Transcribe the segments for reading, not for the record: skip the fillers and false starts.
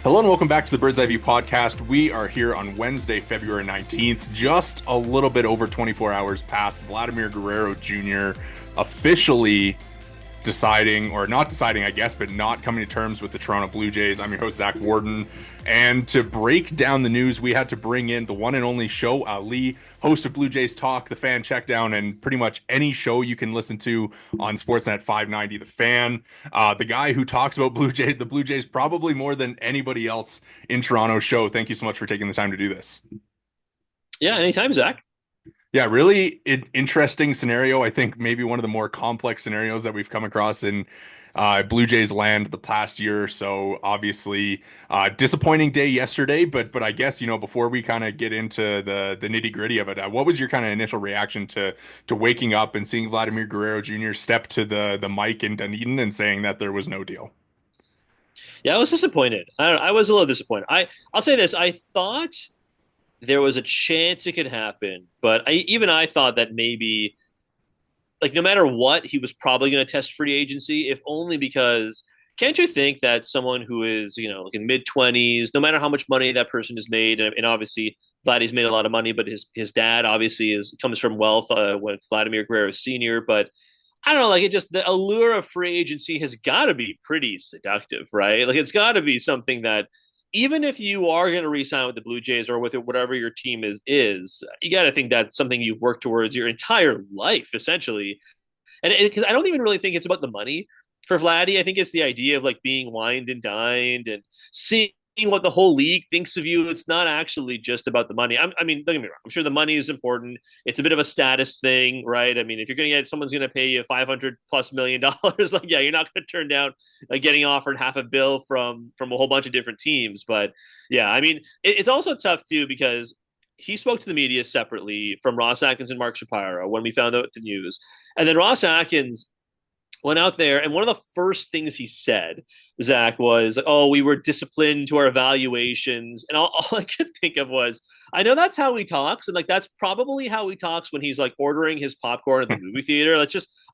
Hello and welcome back to the Bird's Eye View podcast. We are here on Wednesday, February 19th, just a little bit over 24 hours past Vladimir Guerrero Jr. officially deciding, or not deciding, I guess, but not coming to terms with the Toronto Blue Jays. I'm your host, Zach Worden. And to break down the news, we had to bring in the one and only Sho Alli, host of Blue Jays Talk, The Fan Checkdown, and pretty much any show you can listen to on Sportsnet 590, The Fan. The guy who talks about the Blue Jays probably more than anybody else in Toronto. Sho, thank you so much for taking the time to do this. Yeah, anytime, Zach. Yeah, really interesting scenario. I think maybe one of the more complex scenarios that we've come across in Blue Jays land the past year or so. Obviously, disappointing day yesterday, but I guess before we kind of get into the nitty gritty of it, what was your kind of initial reaction to waking up and seeing Vladimir Guerrero Jr. step to the mic in Dunedin and saying that there was no deal? Yeah, I was disappointed. I was a little disappointed. I'll say this. I thought there was a chance it could happen, but I thought that maybe no matter what, he was probably going to test free agency, if only because can't you think that someone who is like in mid 20s, no matter how much money that person has made, and obviously Vladdy's made a lot of money, but his dad obviously is comes from wealth with Vladimir Guerrero Senior, but I don't know, like it just the allure of free agency has got to be pretty seductive, right? Like it's got to be something that even if you are going to re-sign with the Blue Jays or with whatever your team is you got to think that's something you've worked towards your entire life, essentially. And because I don't even really think it's about the money for Vladdy. I think it's the idea of like being wined and dined and seeing what the whole league thinks of you. It's not actually just about the money. I mean, don't get me wrong. I'm sure the money is important. It's a bit of a status thing, right? I mean, if you're going to get someone's going to pay you $500+ million, like yeah, you're not going to turn down getting offered half a bill from a whole bunch of different teams. But yeah, I mean, it's also tough too because he spoke to the media separately from Ross Atkins and Mark Shapiro when we found out the news, and then Ross Atkins went out there, and one of the first things he said, Zach, was, "Oh, we were disciplined to our evaluations," and all I could think of was, I know that's how he talks, and like that's probably how he talks when he's like ordering his popcorn at the movie theater.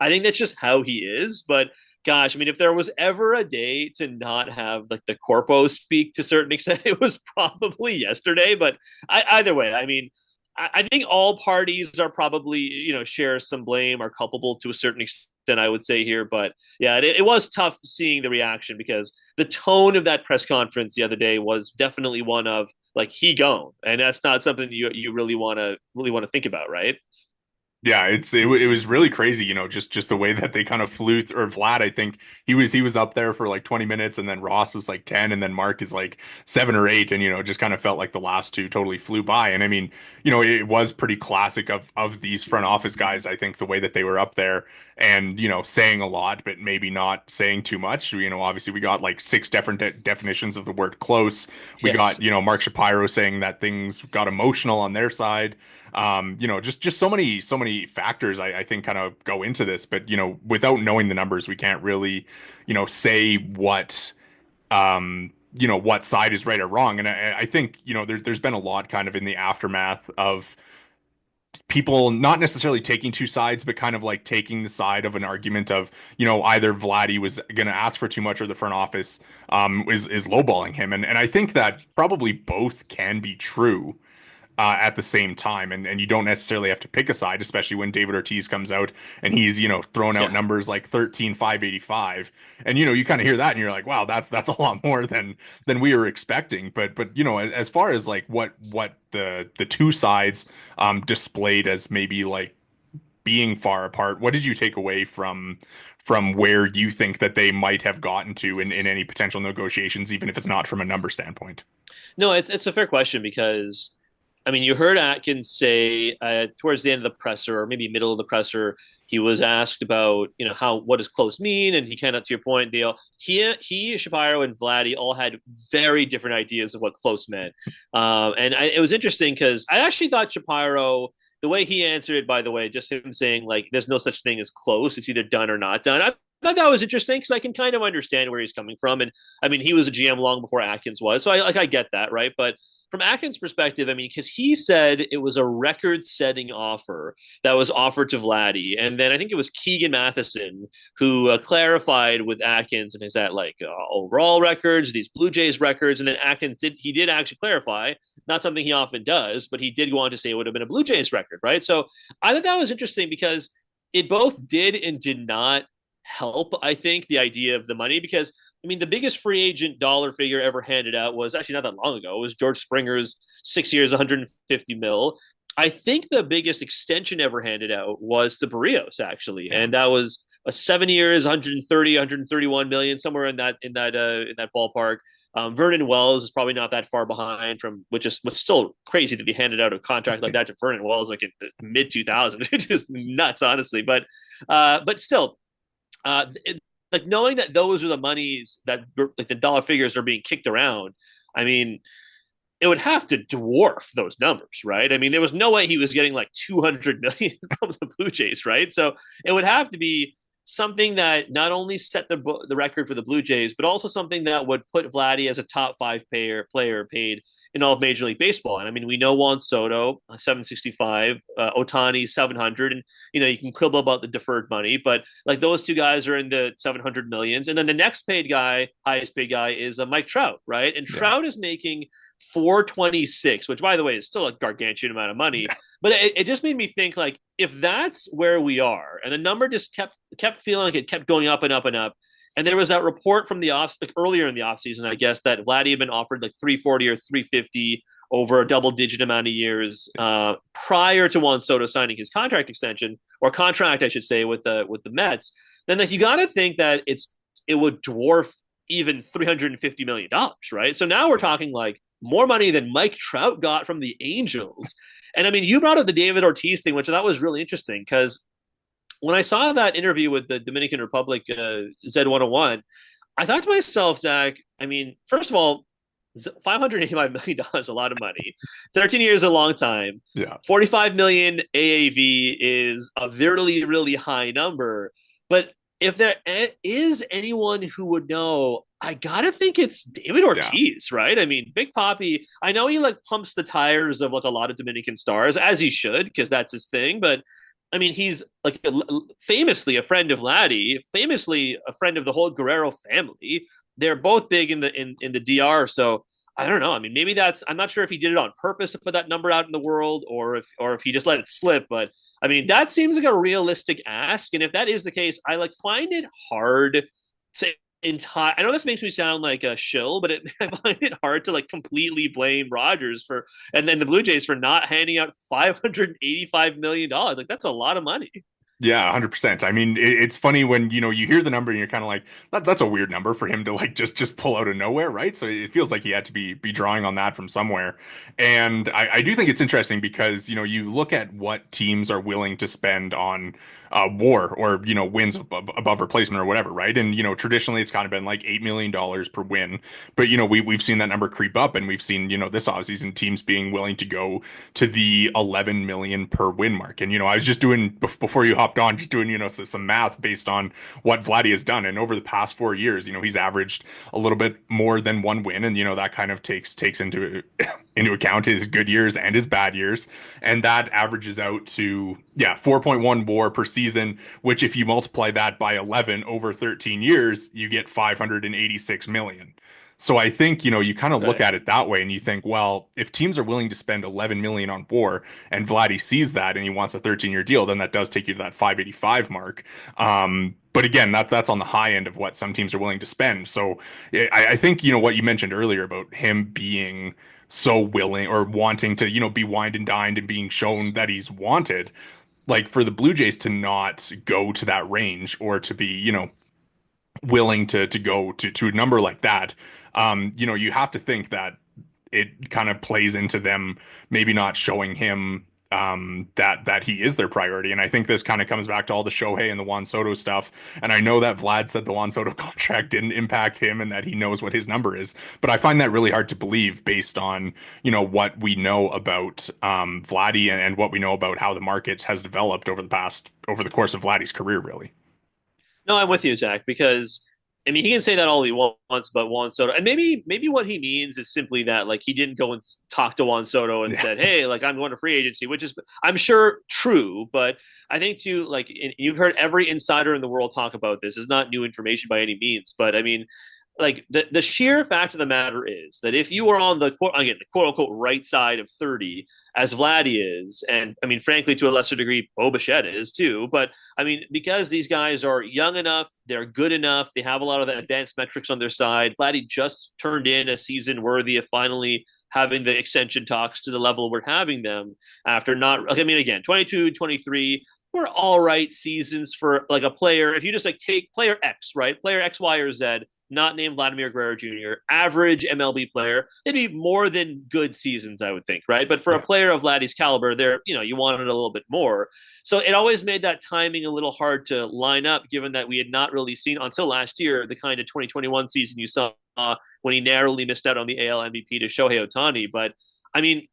I think that's just how he is. But gosh, I mean, if there was ever a day to not have like the corpo speak to a certain extent, it was probably yesterday. But either way, I mean, I think all parties are probably share some blame, are culpable to a certain extent, I would say here. But yeah, it was tough seeing the reaction because the tone of that press conference the other day was definitely one of like he gone, and that's not something you really want to think about, right? Yeah, it was really crazy, just the way that they kind of or Vlad, I think he was up there for like 20 minutes and then Ross was like 10 and then Mark is like 7 or 8 and just kind of felt like the last two totally flew by. And I mean, it was pretty classic of these front office guys, I think the way that they were up there and saying a lot but maybe not saying too much. Obviously we got like six different definitions of the word close. We got, Yes. Mark Shapiro saying that things got emotional on their side. Just so many factors I think kind of go into this, but without knowing the numbers, we can't really, say what side is right or wrong. And I think, there's been a lot kind of in the aftermath of people not necessarily taking two sides, but kind of like taking the side of an argument of, either Vladdy was going to ask for too much or the front office is lowballing him. And I think that probably both can be true at the same time. And you don't necessarily have to pick a side, especially when David Ortiz comes out and he's, throwing out Yeah. numbers like 13,585. And, you kind of hear that and you're like, wow, that's a lot more than we were expecting. But, as far as like what the two sides displayed as maybe like being far apart, what did you take away from where you think that they might have gotten to in any potential negotiations, even if it's not from a number standpoint? No, it's a fair question because I mean, you heard Atkins say towards the end of the presser, or maybe middle of the presser, he was asked about how what does close mean, and he kind of to your point, he Shapiro and Vladdy all had very different ideas of what close meant, it was interesting because I actually thought Shapiro. The way he answered it, by the way, just him saying like, "There's no such thing as close; it's either done or not done." I thought that was interesting because I can kind of understand where he's coming from, and I mean, he was a GM long before Atkins was, so I get that, right? But from Atkins' perspective, I mean, because he said it was a record-setting offer that was offered to Vladdy, and then I think it was Keegan Matheson who clarified with Atkins and is that like overall records, these Blue Jays records, and then Atkins did actually clarify, not something he often does, but he did go on to say it would have been a Blue Jays record, right? So I thought that was interesting because it both did and did not help, I think, the idea of the money because I mean, the biggest free agent dollar figure ever handed out was actually not that long ago. It was George Springer's 6 years, 150 mil. I think the biggest extension ever handed out was to Barrios, actually, Yeah. and that was a 7 years, 130, 131 million, somewhere in that ballpark. Vernon Wells is probably not that far behind from, which is was still crazy that he handed out a contract like that to Vernon Wells like in the mid 2000s. It's just nuts, honestly. But still, like knowing that those are the monies that like the dollar figures are being kicked around. I mean, it would have to dwarf those numbers, right? I mean, there was no way he was getting like 200 million from the Blue Jays, right? So it would have to be something that not only set the record for the Blue Jays, but also something that would put Vladdy as a top five player paid in all of Major League Baseball. And I mean, we know Juan Soto, 765, Otani, 700. And, you can quibble about the deferred money, but like those two guys are in the 700 millions. And then the next paid guy, highest paid guy is Mike Trout, right? And Trout is making 426, which by the way is still a gargantuan amount of money. But it just made me think like if that's where we are, and the number just kept feeling like it kept going up and up and up. And there was that report from the earlier in the offseason, I guess, that Vladdy had been offered like 340 or 350 over a double-digit amount of years prior to Juan Soto signing his contract extension or contract, I should say, with the Mets. Then like you got to think that it would dwarf even $350 million, right? So now we're talking like more money than Mike Trout got from the Angels. And I mean, you brought up the David Ortiz thing, which I thought was really interesting because when I saw that interview with the Dominican Republic Z101, I thought to myself, Zach, I mean, first of all, $585 million is a lot of money. 13 years is a long time. Yeah. 45 million AAV is a really, really high number. But if there is anyone who would know, I gotta think it's David Ortiz, right? I mean, Big Papi, I know he like pumps the tires of like a lot of Dominican stars, as he should, because that's his thing. But I mean, he's like famously a friend of Vladdy, famously a friend of the whole Guerrero family. They're both big in the DR. So I don't know. I mean, maybe I'm not sure if he did it on purpose to put that number out in the world or if he just let it slip. But I mean, that seems like a realistic ask. And if that is the case, I like find it hard to I know this makes me sound like a shill, but I find it hard to like completely blame Rogers and then the Blue Jays for not handing out $585 million. Like that's a lot of money. Yeah, 100%. I mean, it's funny when, you hear the number and you're kind of like, that's a weird number for him to like just pull out of nowhere, right? So it feels like he had to be drawing on that from somewhere. And I do think it's interesting because, you look at what teams are willing to spend on WAR or, wins above replacement or whatever, right? And, traditionally it's kind of been like $8 million per win. But, we've seen that number creep up and we've seen, this offseason teams being willing to go to the 11 million per win mark. And, I was just doing, before you hopped on, just doing, some math based on what Vladdy has done. And over the past 4 years, he's averaged a little bit more than one win. And, that kind of takes into account his good years and his bad years. And that averages out to, 4.1 WAR per season, which if you multiply that by 11 over 13 years, you get 586 million. So I think, you kind of look at it that way and you think, well, if teams are willing to spend 11 million on WAR and Vladdy sees that and he wants a 13-year deal, then that does take you to that 585 mark. But again, that's on the high end of what some teams are willing to spend. So I think, what you mentioned earlier about him being so willing or wanting to, be wined and dined and being shown that he's wanted, like for the Blue Jays to not go to that range or to be, willing to go to a number like that, you have to think that it kind of plays into them maybe not showing him that he is their priority. And I think this kind of comes back to all the Shohei and the Juan Soto stuff. And I know that Vlad said the Juan Soto contract didn't impact him and that he knows what his number is. But I find that really hard to believe based on, what we know about Vladdy and what we know about how the market has developed over the course of Vladdy's career, really. No, I'm with you, Zach, because I mean, he can say that all he wants, but Juan Soto, and maybe what he means is simply that like he didn't go and talk to Juan Soto and Yeah. said, "Hey, like I'm going to free agency," which is I'm sure true, but I think too like you've heard every insider in the world talk about this. Is not new information by any means, but I mean, like the sheer fact of the matter is that if you are on the quote unquote right side of 30, as Vladdy is, and I mean, frankly, to a lesser degree, Bo Bichette is too, but I mean, because these guys are young enough, they're good enough, they have a lot of the advanced metrics on their side. Vladdy just turned in a season worthy of finally having the extension talks to the level we're having them after not, I mean, again, 22, 23 were all right seasons for like a player. If you just like take player X, right? Player X, Y, or Z, not named Vladimir Guerrero Jr., average MLB player, they'd be more than good seasons, I would think, right? But for a Yeah. player of Vladdy's caliber, there, you wanted a little bit more. So it always made that timing a little hard to line up, given that we had not really seen until last year the kind of 2021 season you saw when he narrowly missed out on the AL MVP to Shohei Ohtani. But I mean,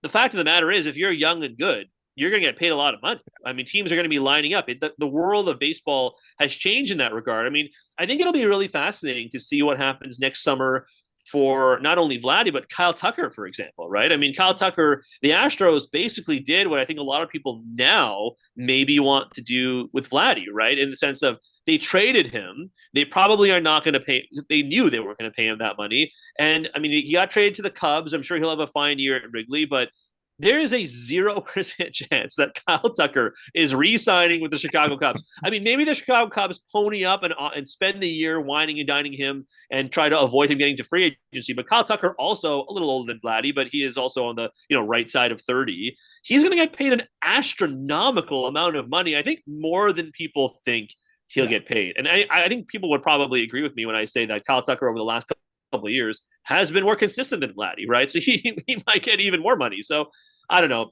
the fact of the matter is, if you're young and good, you're going to get paid a lot of money. I mean, teams are going to be lining up. The world of baseball has changed in that regard. I mean, I think it'll be really fascinating to see what happens next summer for not only Vladdy, but Kyle Tucker, for example, right? I mean, Kyle Tucker, the Astros basically did what I think a lot of people now maybe want to do with Vladdy, right? In the sense of they traded him. They probably are not going to pay. They knew they weren't going to pay him that money. And I mean, he got traded to the Cubs. I'm sure he'll have a fine year at Wrigley, but there is a 0% chance that Kyle Tucker is re-signing with the Chicago Cubs. I mean, maybe the Chicago Cubs pony up and spend the year whining and dining him and try to avoid him getting to free agency. But Kyle Tucker, also a little older than Vladdy, but he is also on the right side of 30. He's going to get paid an astronomical amount of money. I think more than people think he'll get paid. And I think people would probably agree with me when I say that Kyle Tucker over the last couple of years has been more consistent than Vladdy, right? So he might get even more money. So I don't know.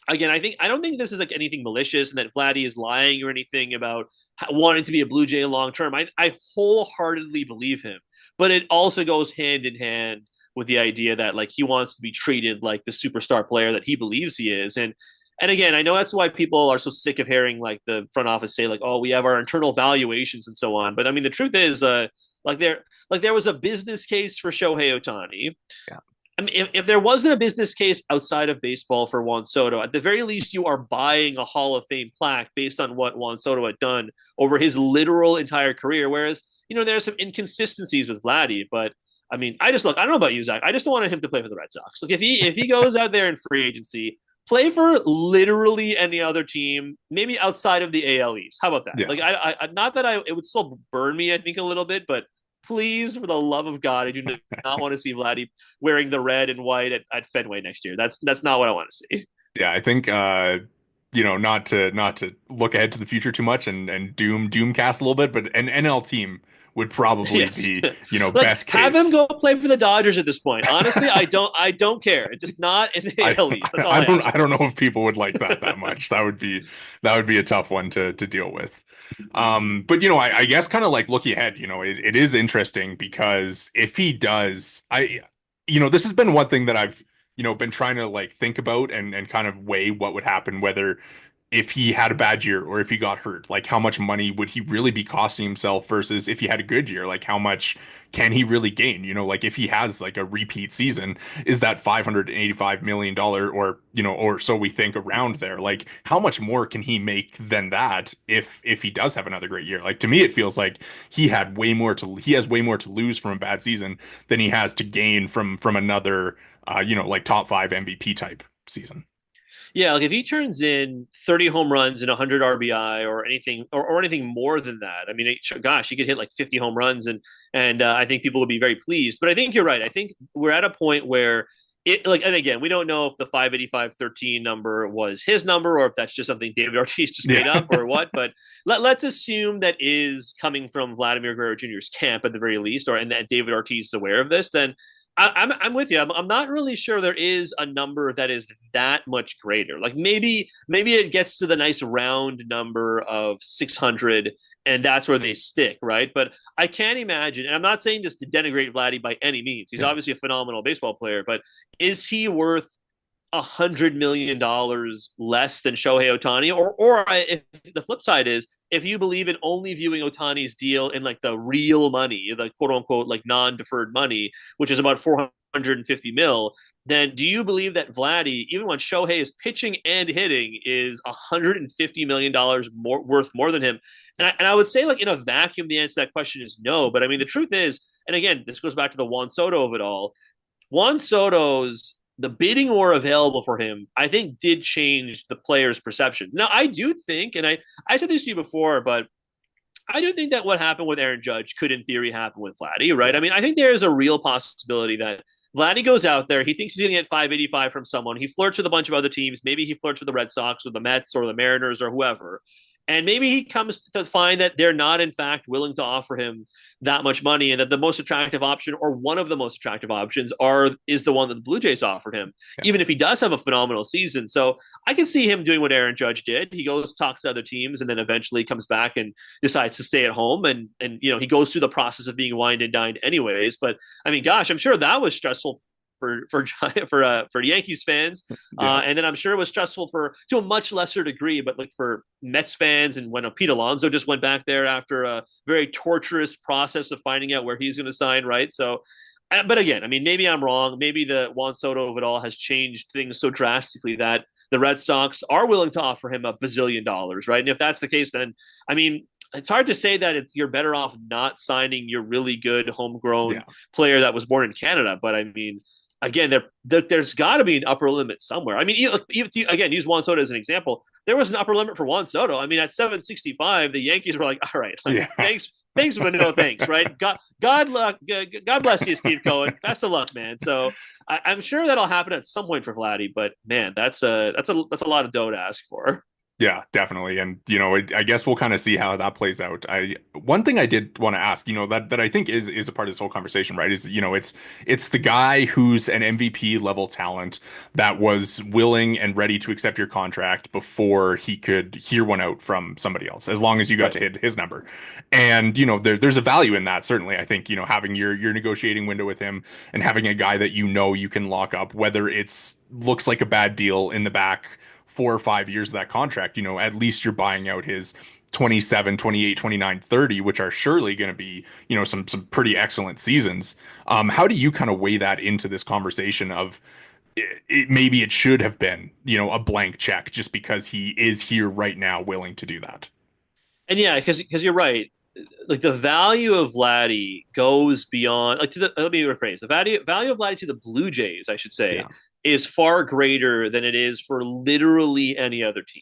Again, I don't think this is like anything malicious and that Vladdy is lying or anything about wanting to be a Blue Jay long term. I wholeheartedly believe him, but it also goes hand in hand with the idea that like he wants to be treated like the superstar player that he believes he is. And again, I know that's why people are so sick of hearing like the front office say like, "Oh, we have our internal valuations and so on." But I mean, the truth is, there was a business case for Shohei Ohtani. Yeah. I mean, if there wasn't a business case outside of baseball for Juan Soto, at the very least, you are buying a Hall of Fame plaque based on what Juan Soto had done over his literal entire career. Whereas, there are some inconsistencies with Vladdy, but I mean, I don't know about you, Zach. I just don't want him to play for the Red Sox. Like if he goes out there in free agency, play for literally any other team, maybe outside of the AL East. How about that? Yeah. Like I not that it would still burn me, I think, a little bit, but please, for the love of God, I do not want to see Vladdy wearing the red and white at Fenway next year. That's not what I want to see. Yeah, I think not to look ahead to the future too much and doomcast a little bit, but an NL team would probably Yes, be, like best have him case. go play for the Dodgers at this point. Honestly, I don't care. It's just not in the I, AL East. That's all I I don't ask I don't for. know if people would like that much. That would be a tough one to deal with. But I guess kind of like looking ahead, it is interesting because if he does, this has been one thing that I've been trying to like think about and kind of weigh what would happen whether if he had a bad year or if he got hurt, like how much money would he really be costing himself versus if he had a good year, like how much can he really gain? Like if he has like a repeat season, is that $585 million or, or so we think around there? Like how much more can he make than that if he does have another great year? Like to me, it feels like he has way more to lose from a bad season than he has to gain from another, like top five MVP type season. Yeah, like if he turns in 30 home runs and 100 RBI or anything or anything more than that, I mean, gosh, he could hit like 50 home runs and I think people would be very pleased. But I think you're right. I think we're at a point where it like and again, we don't know if the 585-13 number was his number or if that's just something David Ortiz just made Yeah. up or what. But let's assume that is coming from Vladimir Guerrero Jr.'s camp at the very least, or and that David Ortiz is aware of this. Then I'm with you. I'm not really sure there is a number that is that much greater. Like maybe it gets to the nice round number of 600, and that's where they stick, right? But I can't imagine. And I'm not saying this to denigrate Vladdy by any means. He's Yeah. obviously a phenomenal baseball player, but is he worth $100 million less than Shohei Ohtani? Or if the flip side is if you believe in only viewing Otani's deal in like the real money, the quote unquote like non-deferred money, which is about 450 mil, then do you believe that Vladdy, even when Shohei is pitching and hitting, is $150 million more than him? And I would say, like, in a vacuum, the answer to that question is no. But I mean, the truth is, and again, this goes back to the Juan Soto of it all. Juan Soto's the bidding war available for him, I think, did change the player's perception. Now, I do think, and I said this to you before, but I do think that what happened with Aaron Judge could, in theory, happen with Vladdy, right? I mean, I think there is a real possibility that Vladdy goes out there, he thinks he's going to get 585 from someone. He flirts with a bunch of other teams. Maybe he flirts with the Red Sox or the Mets or the Mariners or whoever. And maybe he comes to find that they're not, in fact, willing to offer him that much money, and that the most attractive option, or one of the most attractive options, is the one that the Blue Jays offered him, Yeah. even if he does have a phenomenal season. So I can see him doing what Aaron Judge did. He goes, talks to other teams, and then eventually comes back and decides to stay at home. And he goes through the process of being wined and dined anyways. But I mean, gosh, I'm sure that was stressful for Yankees fans, Yeah. and then I'm sure it was stressful to a much lesser degree, but like for Mets fans, and when Pete Alonso just went back there after a very torturous process of finding out where he's going to sign, right? So, but again, I mean, maybe I'm wrong. Maybe the Juan Soto of it all has changed things so drastically that the Red Sox are willing to offer him $1 bazillion, right? And if that's the case, then I mean, it's hard to say that you're better off not signing your really good homegrown player that was born in Canada, but I mean, again, there's got to be an upper limit somewhere. I mean, again, use Juan Soto as an example. There was an upper limit for Juan Soto. I mean, at 765, the Yankees were like, all right, like, thanks, but no thanks, right? God bless you, Steve Cohen. Best of luck, man. So I'm sure that'll happen at some point for Vladdy, but man, that's a lot of dough to ask for. Yeah, definitely. And, I guess we'll kind of see how that plays out. One thing I did want to ask, that I think is a part of this whole conversation, right? Is, it's the guy who's an MVP level talent that was willing and ready to accept your contract before he could hear one out from somebody else, as long as you got to hit his number. And, there's a value in that, certainly. I think, having your negotiating window with him and having a guy that you can lock up, whether it's looks like a bad deal in the back 4 or 5 years of that contract, at least you're buying out his 27, 28, 29, 30, which are surely going to be, some pretty excellent seasons. How do you kind of weigh that into this conversation of maybe it should have been, a blank check just because he is here right now willing to do that? And yeah, because you're right. Like the value of Vladdy goes beyond let me rephrase the value of Vladdy to the Blue Jays, I should say, is far greater than it is for literally any other team,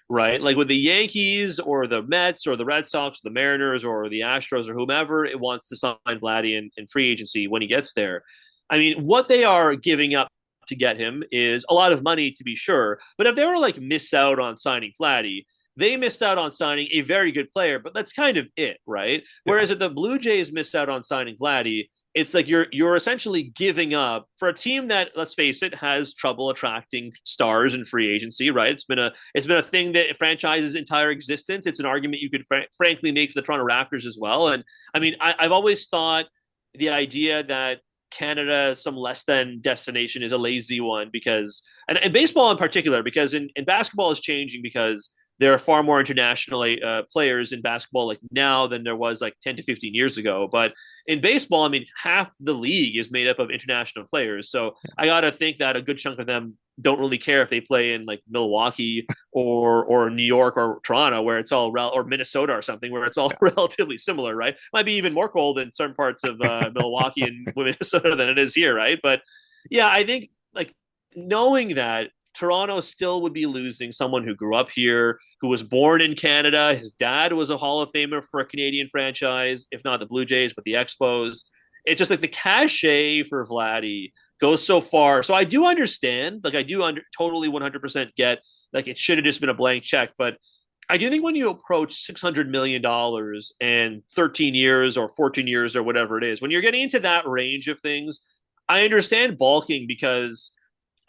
right? Like with the Yankees or the Mets or the Red Sox, or the Mariners or the Astros or whomever it wants to sign Vladdy in free agency when he gets there. I mean, what they are giving up to get him is a lot of money, to be sure. But if they were like miss out on signing Vladdy, they missed out on signing a very good player, but that's kind of it, right? Whereas if the Blue Jays missed out on signing Vladdy, it's like you're essentially giving up for a team that, let's face it, has trouble attracting stars in free agency, right? It's been a thing that franchise's entire existence. It's an argument you could frankly make for the Toronto Raptors as well. And I mean, I've always thought the idea that Canada, some less than destination, is a lazy one because, and baseball in particular, because in basketball is changing because there are far more international players in basketball like now than there was like 10 to 15 years ago. But in baseball, I mean, half the league is made up of international players. So I got to think that a good chunk of them don't really care if they play in like Milwaukee or New York or Toronto, where it's all or Minnesota or something, where it's all relatively similar, right? Might be even more cold in certain parts of Milwaukee and Minnesota than it is here, right? But yeah, I think like knowing that Toronto still would be losing someone who grew up here, who was born in Canada. His dad was a Hall of Famer for a Canadian franchise, if not the Blue Jays, but the Expos. It's just like the cachet for Vladdy goes so far. So I do understand, like I do totally 100% get, like it should have just been a blank check. But I do think when you approach $600 million and 13 years or 14 years or whatever it is, when you're getting into that range of things, I understand balking because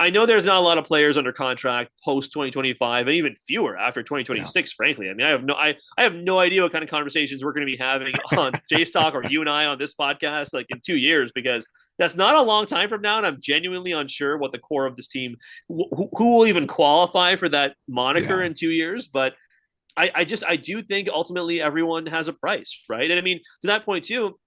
I know there's not a lot of players under contract post 2025, and even fewer after 2026. Frankly, I mean, I have no idea what kind of conversations we're going to be having on Jays Talk or you and I on this podcast, like in 2 years, because that's not a long time from now, and I'm genuinely unsure what the core of this team, who will even qualify for that moniker in 2 years. But I do think ultimately everyone has a price, right? And I mean, to that point too,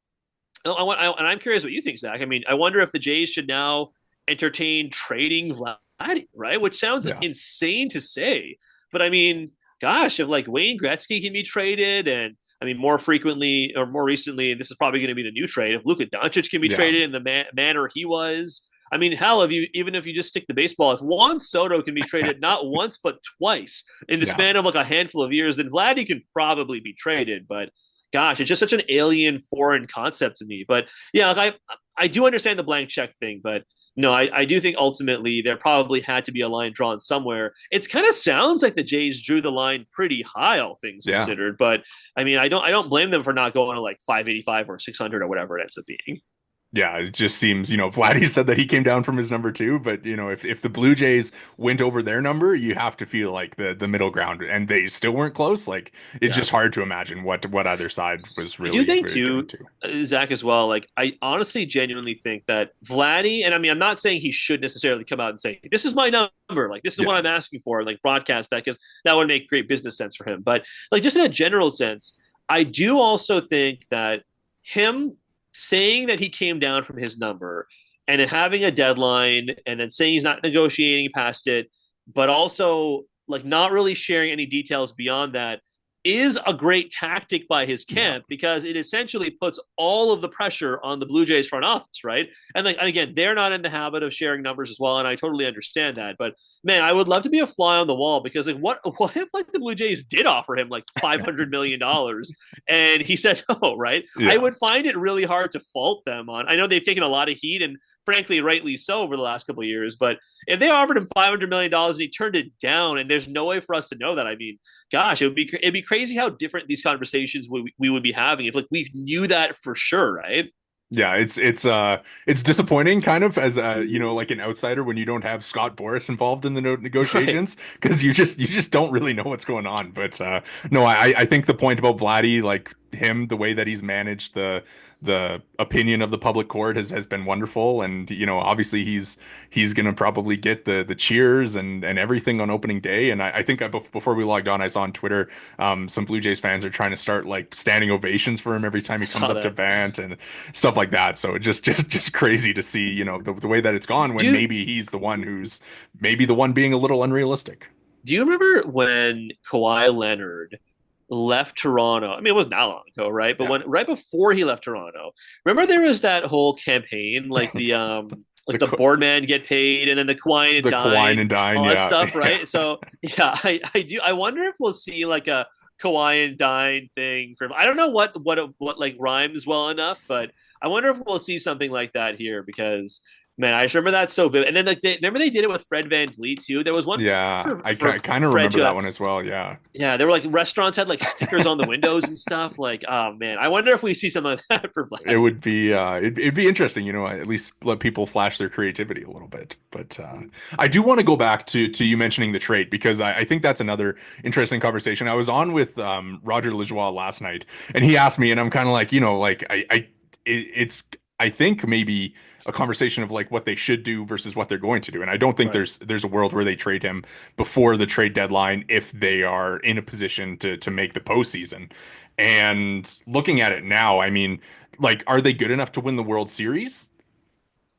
and I'm curious what you think, Zach. I mean, I wonder if the Jays should now entertain trading Vladdy, right? Which sounds Yeah. insane to say, but I mean, gosh, if like Wayne Gretzky can be traded, and I mean, more frequently or more recently, and this is probably going to be the new trade, if Luka Doncic can be Yeah. traded in the manner he was. I mean, hell, if you even if you just stick the baseball, if Juan Soto can be traded not once but twice in the Yeah. span of like a handful of years, then Vladdy can probably be traded. But gosh, it's just such an alien, foreign concept to me. But yeah, like I do understand the blank check thing, but no, I do think ultimately there probably had to be a line drawn somewhere. It's kind of sounds like the Jays drew the line pretty high, all things Yeah. considered. But I mean, I don't blame them for not going to like 585 or 600 or whatever it ends up being. Yeah, it just seems, Vladdy said that he came down from his number two, but if the Blue Jays went over their number, you have to feel like the middle ground, and they still weren't close. Like it's Yeah. just hard to imagine what other side was I do really, think really going too, to. Zach, as well. Like, I honestly, genuinely think that Vladdy, and I mean, I'm not saying he should necessarily come out and say, "This is my number," like this is what Yeah, I'm asking for, like broadcast that because that would make great business sense for him. But like, just in a general sense, I do also think that him saying that he came down from his number and then having a deadline and then saying he's not negotiating past it, but also like not really sharing any details beyond that is a great tactic by his yeah, camp because it essentially puts all of the pressure on the Blue Jays front office, right? And again, they're not in the habit of sharing numbers as well, and I totally understand that. But man, I would love to be a fly on the wall because like what if like the Blue Jays did offer him like $500 million and he said no, right? I yeah. would find it really hard to fault them on. I know they've taken a lot of heat and frankly, rightly so over the last couple of years. But if they offered him $500 million and he turned it down, and there's no way for us to know that, I mean, gosh, it'd be crazy how different these conversations we would be having if like we knew that for sure, right? Yeah, it's disappointing kind of as like an outsider when you don't have Scott Boris involved in the Right. negotiations because you just don't really know what's going on. But no, I think the point about Vladdy, like him, the way that he's managed the opinion of the public court has been wonderful, and obviously he's gonna probably get the cheers and everything on opening day. And I think before we logged on, I saw on Twitter some Blue Jays fans are trying to start like standing ovations for him every time I he comes saw up to that. bat and stuff like that. So just crazy to see, the way that it's gone Do when you maybe he's the one who's maybe the one being a little unrealistic. do you remember when Kawhi Leonard left Toronto? I mean, it wasn't that long ago, right? But Yeah. when right before he left Toronto, remember there was that whole campaign, like The the Ka- board man get paid and then the Kawhi and the Kawhi dine, and Dine, all that yeah. stuff, Yeah. right? So yeah, I do. I wonder if we'll see like a Kawhi and dine thing from. I don't know what like rhymes well enough, but I wonder if we'll see something like that here because man, I just remember that so vivid. And then like remember they did it with Fred Van Vliet too. There was one Yeah, for I for kind of Fred. remember that one as well. Yeah. Yeah, there were like restaurants had like stickers on the windows and stuff. Like, oh man, I wonder if we see something like that for It Vladdy. would be it'd be interesting, at least let people flash their creativity a little bit. But I do want to go back to you mentioning the trade because I think that's another interesting conversation. I was on with Roger Lajoie last night and he asked me and I'm kind of like, like it's I think maybe a conversation of like what they should do versus what they're going to do. And I don't think Right. there's a world where they trade him before the trade deadline if they are in a position to make the postseason. And looking at it now, I mean, like, are they good enough to win the World Series?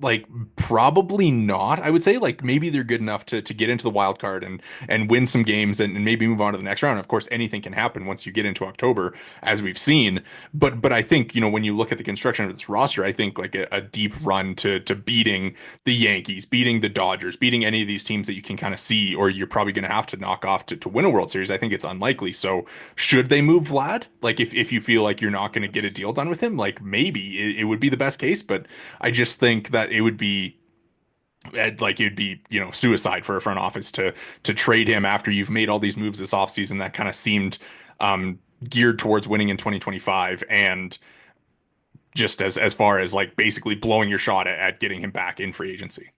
Like probably not. I would say like maybe they're good enough to get into the wild card and win some games and maybe move on to the next round. Of course, anything can happen once you get into October, as we've seen. But I think when you look at the construction of this roster, I think like a deep run to beating the Yankees, beating the Dodgers, beating any of these teams that you can kind of see, or you're probably going to have to knock off to win a World Series. I think it's unlikely. So should they move Vlad? Like if you feel like you're not going to get a deal done with him, like maybe it would be the best case, but I just think that it would be like it'd be suicide for a front office to trade him after you've made all these moves this offseason that kind of seemed geared towards winning in 2025 and just as far as like basically blowing your shot at getting him back in free agency.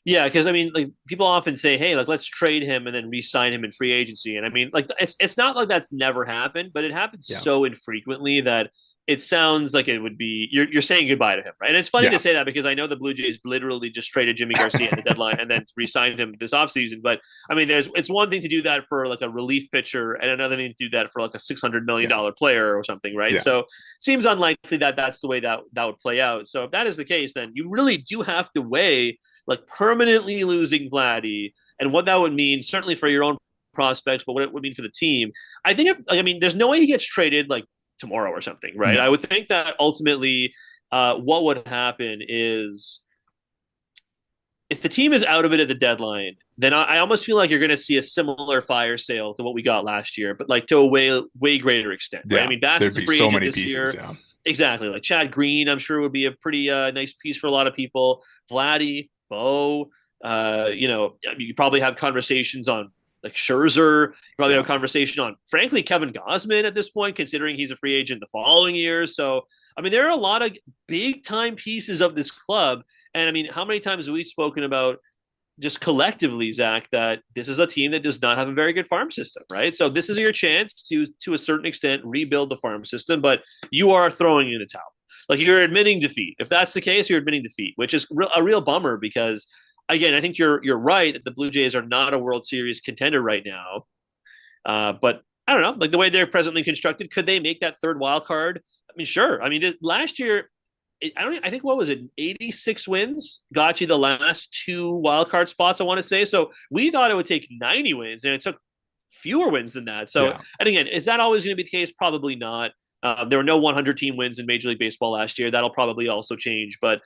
Yeah, because I mean, like people often say, "Hey, like let's trade him and then re-sign him in free agency." And I mean, like it's not like that's never happened, but it happens Yeah. so infrequently that it sounds like it would be you're saying goodbye to him, right? And it's funny to Yeah. say that because I know the Blue Jays literally just traded Jimmy Garcia at the deadline and then re-signed him this offseason. But I mean, there's it's one thing to do that for like a relief pitcher, and another thing to do that for like a Yeah. $600 million player or something, right? Yeah. So seems unlikely that that's the way that would play out. So if that is the case, then you really do have to weigh like permanently losing Vladdy and what that would mean, certainly for your own prospects, but what it would mean for the team. I think, I mean, there's no way he gets traded like tomorrow or something, right? I No. would think that ultimately, what would happen is if the team is out of it at the deadline, then I almost feel like you're going to see a similar fire sale to what we got last year, but like to a way greater extent, right? I Yeah. mean, There'd Bassett's a be free so agent many this pieces. year. Yeah. Exactly. Like Chad Green, I'm sure would be a pretty nice piece for a lot of people. Vladdy, Bo, you probably have conversations on like Scherzer. You probably have Yeah. a conversation on, frankly, Kevin Gausman at this point, considering he's a free agent the following year. So, I mean, there are a lot of big time pieces of this club. And I mean, how many times have we spoken about just collectively, Zach, that this is a team that does not have a very good farm system, right? So this is your chance to a certain extent rebuild the farm system, but you are throwing in the towel. Like you're admitting defeat. If that's the case, you're admitting defeat, which is a real bummer because again, I think you're right that the Blue Jays are not a World Series contender right now. But I don't know, like the way they're presently constructed, could they make that third wild card? I mean, sure. I mean, last year I don't. I think what was it? 86 wins got you the last two wild card spots. I want to say. So we thought it would take 90 wins, and it took fewer wins than that. So, Yeah. and again, is that always going to be the case? Probably not. There were no 100 team wins in Major League Baseball last year. That'll probably also change. But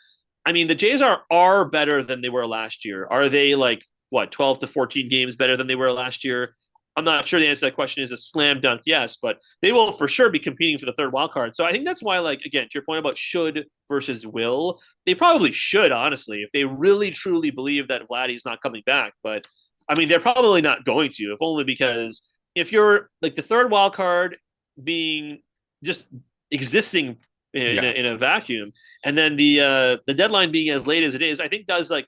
I mean, the Jays are better than they were last year. Are they like what 12 to 14 games better than they were last year? I'm not sure the answer to that question is a slam dunk yes, but they will for sure be competing for the third wild card. So I think that's why, like, again, to your point about should versus will, they probably should, honestly, if they really truly believe that Vladdy's not coming back. But I mean, they're probably not going to, if only because if you're like the third wild card being just existing Yeah. in a vacuum, and then the deadline being as late as it is, I think does like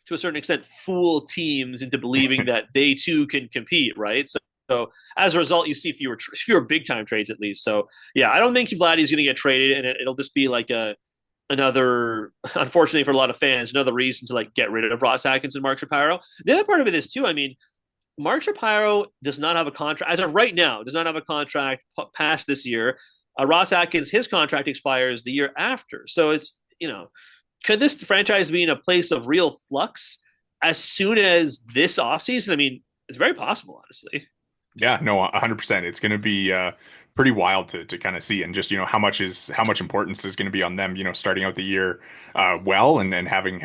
to a certain extent fool teams into believing that they too can compete, right? So as a result, you see fewer big time trades at least. So yeah, I don't think Vladdy's going to get traded, and it'll just be like another, unfortunately for a lot of fans, another reason to like get rid of Ross Atkins and Mark Shapiro. The other part of it is too. I mean, Mark Shapiro does not have a contract as of right now. Does not have a contract past this year. Ross Atkins, his contract expires the year after. So it's could this franchise be in a place of real flux as soon as this offseason? I mean, it's very possible, honestly. Yeah, no, 100%. It's going to be pretty wild to kind of see, and just how much importance is going to be on them, starting out the year well, and having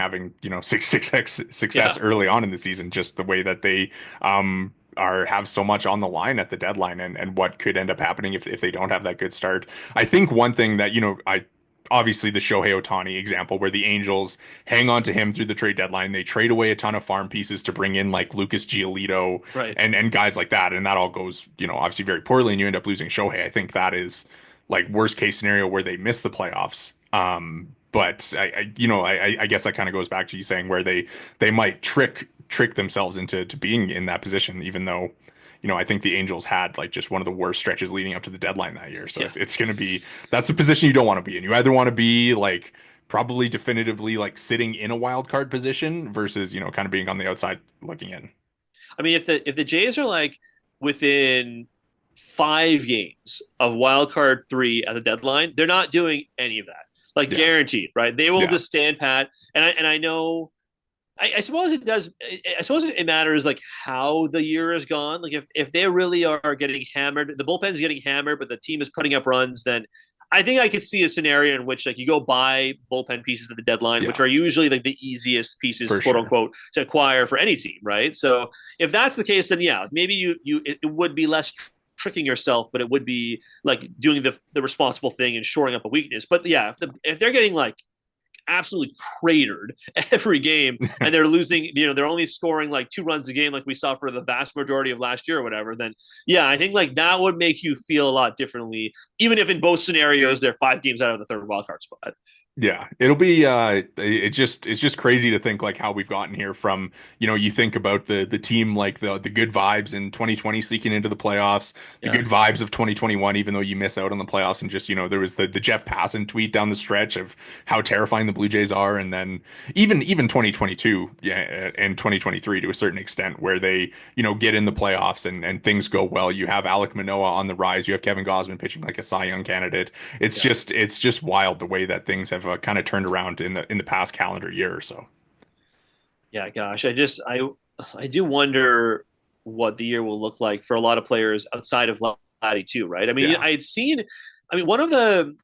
success Yeah. early on in the season, just the way that they are have so much on the line at the deadline, and what could end up happening if they don't have that good start. I think one thing that I obviously the Shohei Ohtani example where the Angels hang on to him through the trade deadline. They trade away a ton of farm pieces to bring in like Lucas Giolito Right. and guys like that. And that all goes, obviously very poorly and you end up losing Shohei. I think that is like worst case scenario where they miss the playoffs. But I guess that kind of goes back to you saying where they might trick themselves into being in that position, even though I think the Angels had like just one of the worst stretches leading up to the deadline that year. So Yeah. it's going to be that's the position you don't want to be in. You either want to be like probably definitively like sitting in a wild card position versus kind of being on the outside looking in. I mean, if the Jays are like within 5 games of wild card three at the deadline, they're not doing any of that. Like Yeah, guaranteed, right? They will yeah, just stand pat. And I know I suppose it does. I suppose it matters like how the year has gone. Like if they really are getting hammered, the bullpen's getting hammered, but the team is putting up runs, then I think I could see a scenario in which like you go buy bullpen pieces at the deadline, which yeah, are usually like the easiest pieces, for quote sure. unquote, to acquire for any team, right? So if that's the case, then yeah, maybe it would be less tricking yourself, but it would be like doing the responsible thing and shoring up a weakness. But yeah, if they're getting like absolutely cratered every game, and they're losing. They're only scoring like 2 runs a game, like we saw for the vast majority of last year or whatever. Then yeah, I think like that would make you feel a lot differently, even if in both scenarios they're 5 games out of the third wildcard spot. Yeah, it'll be it's just crazy to think like how we've gotten here from, you think about the team, like the good vibes in 2020 sneaking into the playoffs, the Yeah, good vibes of 2021 even though you miss out on the playoffs, and just, there was the Jeff Passan tweet down the stretch of how terrifying the Blue Jays are, and then even 2022, yeah, and 2023 to a certain extent, where they, get in the playoffs and things go well. You have Alek Manoah on the rise, you have Kevin Gausman pitching like a Cy Young candidate. It's yeah, just it's just wild the way that things have kind of turned around in the past calendar year or so. yeah. Gosh, I do wonder what the year will look like for a lot of players outside of Vladdy too, right? I mean, Yeah. I had seen. I mean, one of the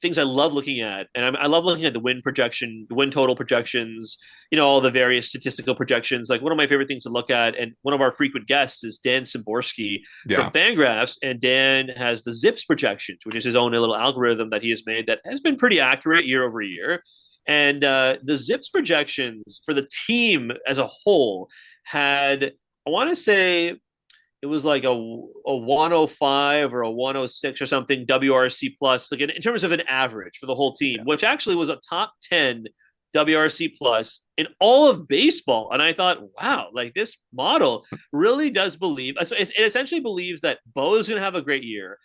things I love looking at, and I love looking at the win projection, the win total projections, all the various statistical projections. Like one of my favorite things to look at, and one of our frequent guests is Dan Szymborski from Yeah. Fangraphs, and Dan has the Zips projections, which is his own little algorithm that he has made that has been pretty accurate year over year. And the Zips projections for the team as a whole had, I want to say, it was like a 105 or a 106 or something WRC plus, like in terms of an average for the whole team, Yeah. which actually was a top 10 WRC plus in all of baseball. And I thought, wow, like this model really does believe, it essentially believes that Bo is going to have a great year.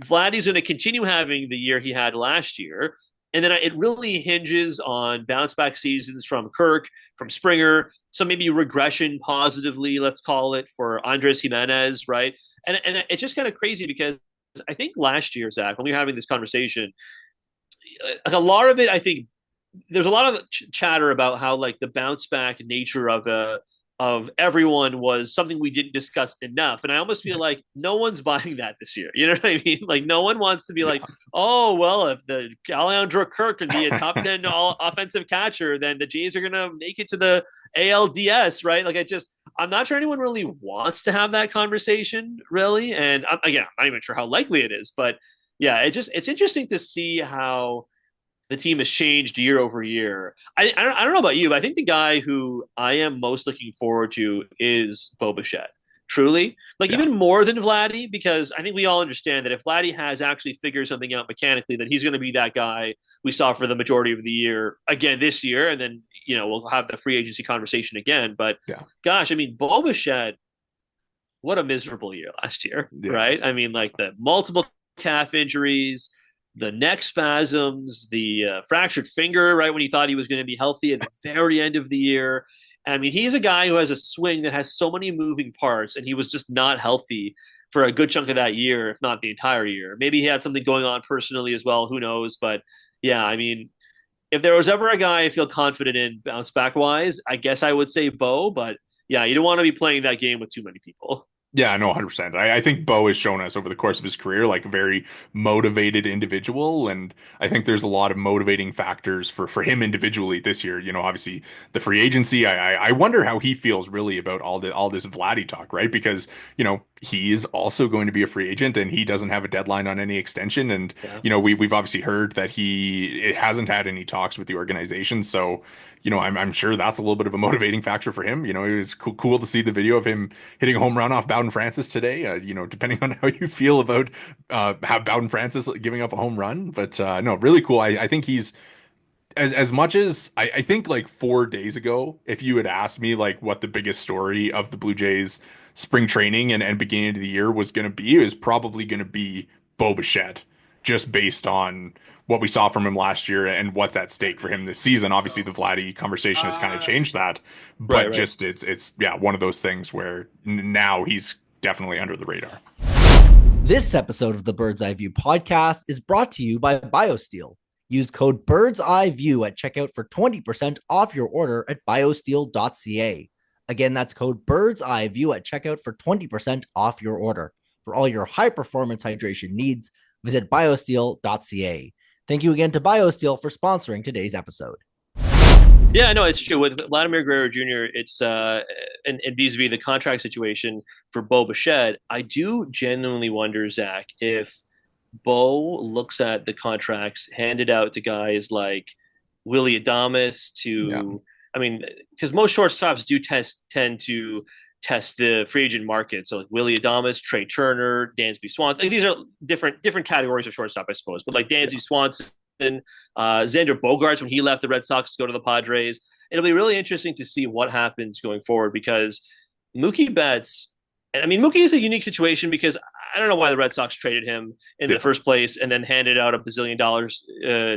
Vladdy's going to continue having the year he had last year. And then it really hinges on bounce back seasons from Kirk, from Springer, some maybe regression positively, let's call it, for Andres Jimenez, right? And it's just kind of crazy because I think last year, Zach, when we were having this conversation, like a lot of it, I think there's a lot of chatter about how like the bounce back nature of everyone was something we didn't discuss enough. And I almost feel like no one's buying that this year. You know what I mean? Like no one wants to be like, Yeah. oh, well, if the Alejandro Kirk can be a top 10 all offensive catcher, then the Jays are going to make it to the ALDS, right? Like I'm not sure anyone really wants to have that conversation really. And again, I'm not even sure how likely it is, but yeah, it's interesting to see how the team has changed year over year. I don't know about you, but I think the guy who I am most looking forward to is Bo Bichette. Truly, like Yeah. even more than Vladdy, because I think we all understand that if Vladdy has actually figured something out mechanically, then he's going to be that guy we saw for the majority of the year again this year, and then we'll have the free agency conversation again. But Yeah. gosh, I mean, Bo Bichette, what a miserable year last year, Yeah. right? I mean, like the multiple calf injuries, the neck spasms, the fractured finger, right when he thought he was going to be healthy at the very end of the year. I mean, he's a guy who has a swing that has so many moving parts, and he was just not healthy for a good chunk of that year, if not the entire year. Maybe he had something going on personally as well. Who knows? But yeah, I mean, if there was ever a guy I feel confident in bounce back wise, I guess I would say Bo. But yeah, you don't want to be playing that game with too many people. Yeah, no, 100%. I think Bo has shown us over the course of his career like a very motivated individual, and I think there's a lot of motivating factors for him individually this year. Obviously the free agency. I wonder how he feels really about all this Vladdy talk, right? Because he is also going to be a free agent, and he doesn't have a deadline on any extension, and Yeah. we've obviously heard that it hasn't had any talks with the organization, so. I'm sure that's a little bit of a motivating factor for him. It was cool to see the video of him hitting a home run off Bowden Francis today. Depending on how you feel about how Bowden Francis giving up a home run, but no, really cool. I think he's as much as I think like 4 days ago, if you had asked me like what the biggest story of the Blue Jays spring training and beginning of the year was going to be, it was probably going to be Bo Bichette, just based on what we saw from him last year and what's at stake for him this season. Obviously, the Vladdy conversation has kind of changed that, Right, but right. just it's yeah, one of those things where now he's definitely under the radar. This episode of the Bird's Eye View podcast is brought to you by BioSteel. Use code Bird's Eye View at checkout for 20% off your order at biosteel.ca. Again, that's code Bird's Eye View at checkout for 20% off your order. For all your high performance hydration needs, visit biosteel.ca. Thank you again to BioSteel for sponsoring today's episode. Yeah, no, it's true. With Vladimir Guerrero Jr., it's and vis-a-vis the contract situation for Bo Bichette, I do genuinely wonder, Zach, if Bo looks at the contracts handed out to guys like Willie Adames Yeah. to, I mean, because most shortstops do tend to test the free agent market. So like Willie Adames, Trey Turner, Dansby Swanson. Like, these are different categories of shortstop, I suppose. But like Yeah. Dansby Swanson, Xander Bogaerts when he left the Red Sox to go to the Padres. It'll be really interesting to see what happens going forward because Mookie Betts, and I mean Mookie is a unique situation because I don't know why the Red Sox traded him in the Yeah. first place and then handed out $1 bazillion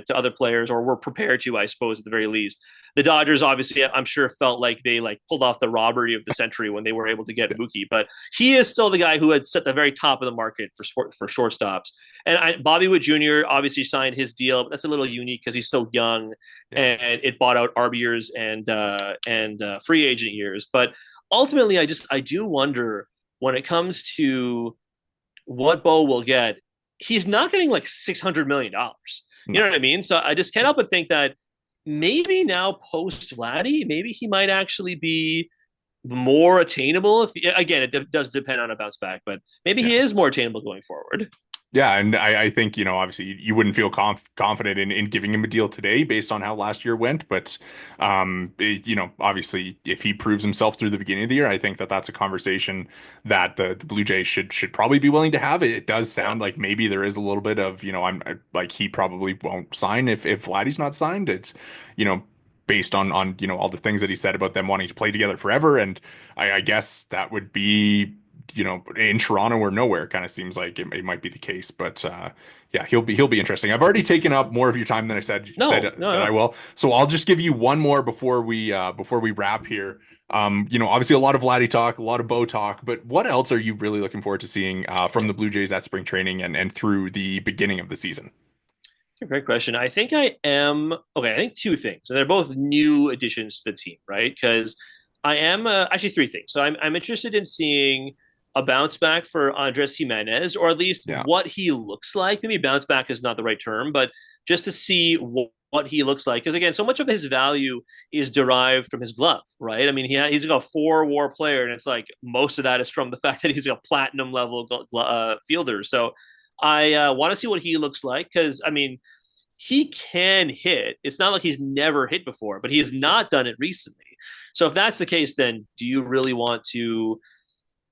to other players, or were prepared to, I suppose, at the very least. The Dodgers, obviously, I'm sure felt like they like pulled off the robbery of the century when they were able to get Mookie, but he is still the guy who had set the very top of the market for shortstops. And Bobby Witt Jr. obviously signed his deal, but that's a little unique because he's so young, Yeah. and it bought out arb years and free agent years. But ultimately, I do wonder when it comes to what Bo will get. He's not getting like $600 million. You know No. what I mean? So I just can't help but think that maybe now post Vladdy, maybe he might actually be more attainable. If again, it does depend on a bounce back, but maybe he Yeah. is more attainable going forward. Yeah, and I think, obviously you wouldn't feel confident in giving him a deal today based on how last year went. But, obviously, if he proves himself through the beginning of the year, I think that that's a conversation that the Blue Jays should probably be willing to have. It does Yeah. sound like maybe there is a little bit of, like he probably won't sign if Vladdy's not signed. It's, you know, based on all the things that he said about them wanting to play together forever. And I guess that would be in Toronto or nowhere kind of seems like it might be the case. But yeah, he'll be interesting. I've already taken up more of your time than I said said No, no, said I no. will. So I'll just give you one more before we wrap here. Obviously a lot of Vladdy talk, a lot of Bo talk, but what else are you really looking forward to seeing from the Blue Jays at spring training and through the beginning of the season? Great question. I think I am okay. I think two things, and they're both new additions to the team, right? Because I am actually three things. So I'm interested in seeing a bounce back for Andres Jimenez, or at least Yeah, what he looks like. Maybe bounce back is not the right term, but just to see what he looks like. Because again, so much of his value is derived from his glove, right? I mean, he's like a 4 WAR player, and it's like most of that is from the fact that he's a platinum level fielder. So I want to see what he looks like because I mean he can hit. It's not like he's never hit before, but he has not done it recently. So if that's the case, then do you really want to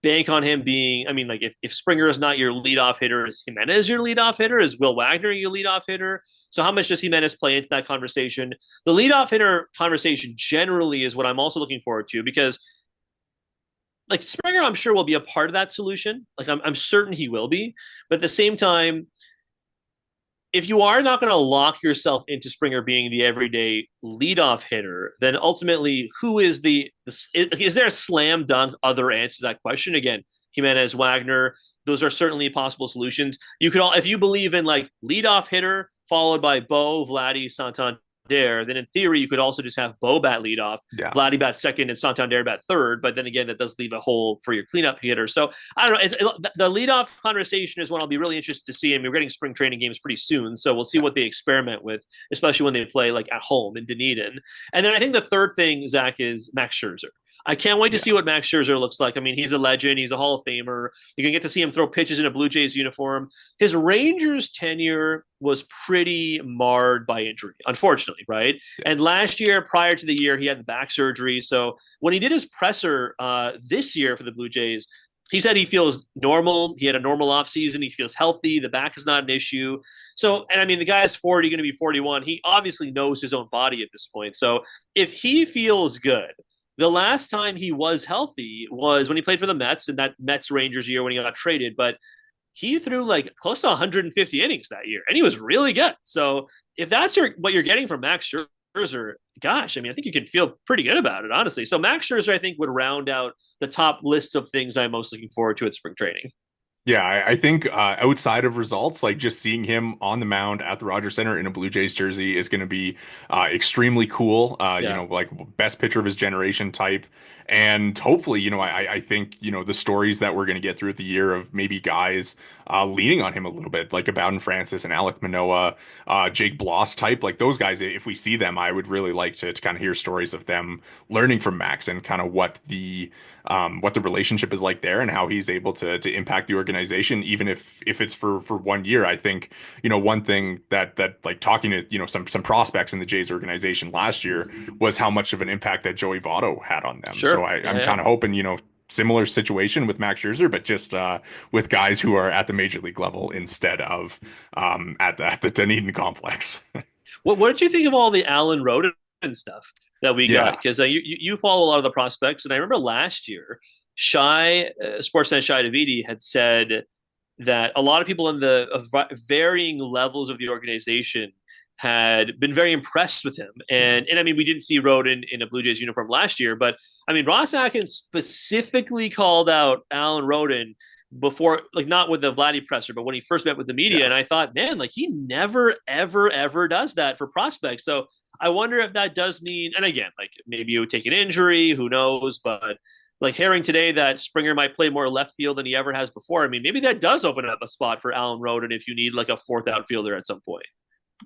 bank on him being? I mean, like if Springer is not your leadoff hitter, is Jimenez your leadoff hitter? Is Will Wagner your leadoff hitter? So how much does Jimenez play into that conversation? The leadoff hitter conversation generally is what I'm also looking forward to because like Springer, I'm sure will be a part of that solution. Like I'm certain he will be, but at the same time, if you are not going to lock yourself into Springer being the everyday leadoff hitter, then ultimately, who is is there a slam dunk other answer to that question? Again, Jimenez, Wagner, those are certainly possible solutions. You could all, if you believe in like leadoff hitter followed by Bo, Vladdy, Santander, then in theory you could also just have Bo bat leadoff, yeah. Vladdy bat second, and Santander bat third. But then again, that does leave a hole for your cleanup hitter. So I don't know. The leadoff conversation is one I'll be really interested to see. And we're getting spring training games pretty soon, so we'll see what they experiment with, especially when they play like at home in Dunedin. And then I think the third thing, Zach, is Max Scherzer. I can't wait to Yeah. see what Max Scherzer looks like. I mean, he's a legend. He's a Hall of Famer. You can get to see him throw pitches in a Blue Jays uniform. His Rangers tenure was pretty marred by injury, unfortunately, right? Yeah. And last year, prior to the year, he had the back surgery. So when he did his presser this year for the Blue Jays, he said he feels normal. He had a normal offseason. He feels healthy. The back is not an issue. So, and I mean, the guy is 40, going to be 41. He obviously knows his own body at this point. So if he feels good, the last time he was healthy was when he played for the Mets in that Mets Rangers year when he got traded. But he threw like close to 150 innings that year, and he was really good. So if that's what you're getting from Max Scherzer, gosh, I mean, I think you can feel pretty good about it, honestly. So Max Scherzer, I think, would round out the top list of things I'm most looking forward to at spring training. Yeah, I think outside of results, like just seeing him on the mound at the Rogers Center in a Blue Jays jersey is going to be extremely cool. Yeah. Like best pitcher of his generation type. And hopefully, I think, the stories that we're going to get throughout the year of maybe guys leaning on him a little bit, like a Bowden Francis and Alec Manoah, Jake Bloss type, like those guys. If we see them, I would really like to kind of hear stories of them learning from Max and kind of what the relationship is like there and how he's able to impact the organization, even if it's for 1 year. I think, one thing that like talking to, some prospects in the Jays organization last year was how much of an impact that Joey Votto had on them. Sure. So I'm kind of hoping, similar situation with Max Scherzer, but just with guys who are at the major league level instead of at the Dunedin complex. What did you think of all the Alan Roden stuff that we got? Because you follow a lot of the prospects, and I remember last year, Sportsnet Shai Davidi had said that a lot of people in the varying levels of the organization had been very impressed with him. And I mean, we didn't see Roden in a Blue Jays uniform last year, but I mean, Ross Atkins specifically called out Alan Roden before, like not with the Vladdy presser, but when he first met with the media. And I thought, man, like he never, ever, ever does that for prospects. So I wonder if that does mean, and again, like maybe it would take an injury, who knows, but like hearing today that Springer might play more left field than he ever has before. I mean, maybe that does open up a spot for Alan Roden if you need like a fourth outfielder at some point.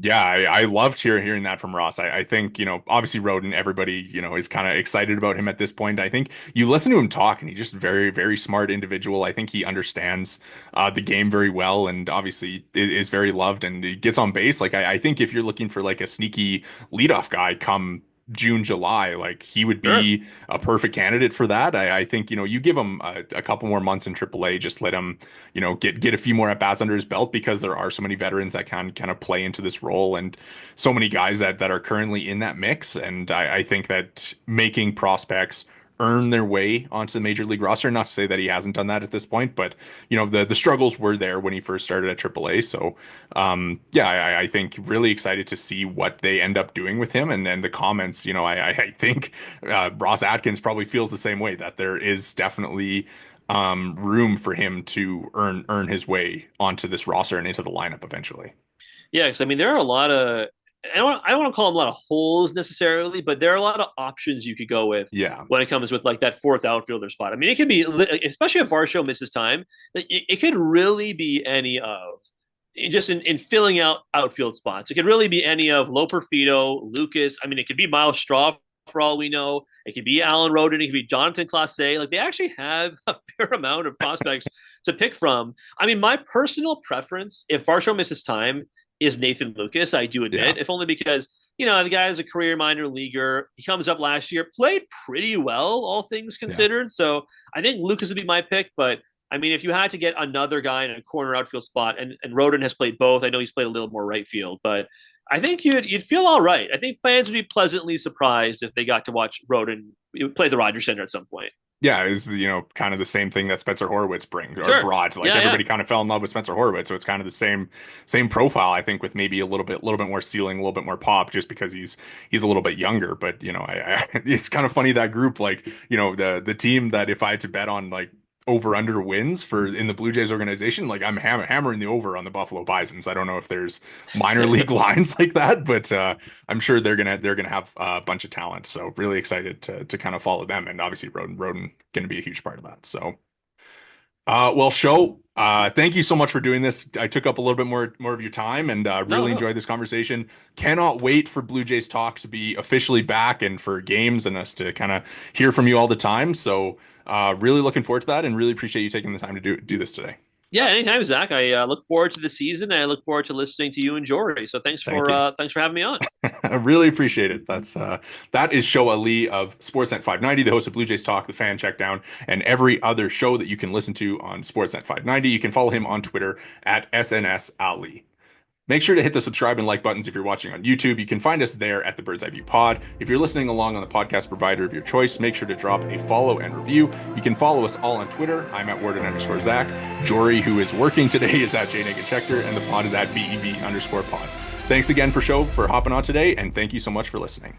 Yeah, I loved hearing that from Ross. I think, obviously Roden, everybody, is kind of excited about him at this point. I think you listen to him talk and he's just very, very smart individual. I think he understands the game very well and obviously is very loved and he gets on base. Like, I think if you're looking for like a sneaky leadoff guy come June, July, like he would be a perfect candidate for that. I think, you give him a couple more months in AAA, just let him, get a few more at bats under his belt because there are so many veterans that can kind of play into this role and so many guys that are currently in that mix. And I think that making prospects earn their way onto the major league roster. Not to say that he hasn't done that at this point, but the struggles were there when he first started at AAA. So I think really excited to see what they end up doing with him. And then the comments, I think Ross Atkins probably feels the same way, that there is definitely room for him to earn his way onto this roster and into the lineup eventually. Yeah, because I mean there are a lot of, I don't want to call them a lot of holes necessarily, but there are a lot of options you could go with. Yeah. When it comes with like that fourth outfielder spot. I mean, it could be, especially if Varsho misses time, it could really be any of, just in filling out outfield spots. It could really be any of Loper Fido, Lucas. I mean, it could be Miles Straw for all we know. It could be Alan Roden. It could be Jonathan Clase. Like they actually have a fair amount of prospects to pick from. I mean, my personal preference, if Varsho misses time, is Nathan Lucas. I do admit, if only because, the guy is a career minor leaguer. He comes up last year, played pretty well, all things considered. So I think Lucas would be my pick. But I mean, if you had to get another guy in a corner outfield spot, and Roden has played both, I know he's played a little more right field, but I think you'd feel all right. I think fans would be pleasantly surprised if they got to watch Roden play the Rogers Center at some point. Yeah, it's kind of the same thing that Spencer Horwitz brought. Like everybody kind of fell in love with Spencer Horwitz, so it's kind of the same profile. I think with maybe a little bit more ceiling, a little bit more pop, just because he's a little bit younger. But it's kind of funny that group, like the team that if I had to bet on like over under wins for in the Blue Jays organization, like I'm hammering the over on the Buffalo Bisons. I don't know if there's minor league lines like that, but I'm sure they're gonna have a bunch of talent. So really excited to kind of follow them, and obviously Roden gonna be a huge part of that. So well, Sho, thank you so much for doing this. I took up a little bit more of your time and really enjoyed this conversation. Cannot wait for Blue Jays Talk to be officially back and for games and us to kind of hear from you all the time. So really looking forward to that and really appreciate you taking the time to do this today. Yeah, anytime, Zach. I look forward to the season. And I look forward to listening to you and Jori. So thanks for having me on. I really appreciate it. That is Sho Alli of Sportsnet 590, the host of Blue Jays Talk, the Fan Checkdown, and every other show that you can listen to on Sportsnet 590. You can follow him on Twitter at SNS Ali. Make sure to hit the subscribe and like buttons if you're watching on YouTube. You can find us there at the Bird's Eye View Pod. If you're listening along on the podcast provider of your choice, make sure to drop a follow and review. You can follow us all on Twitter. I'm at Worden_Zach. Jori, who is working today, is at Negin-Shecter, and the pod is at BEV_pod. Thanks again for Sho for hopping on today, and thank you so much for listening.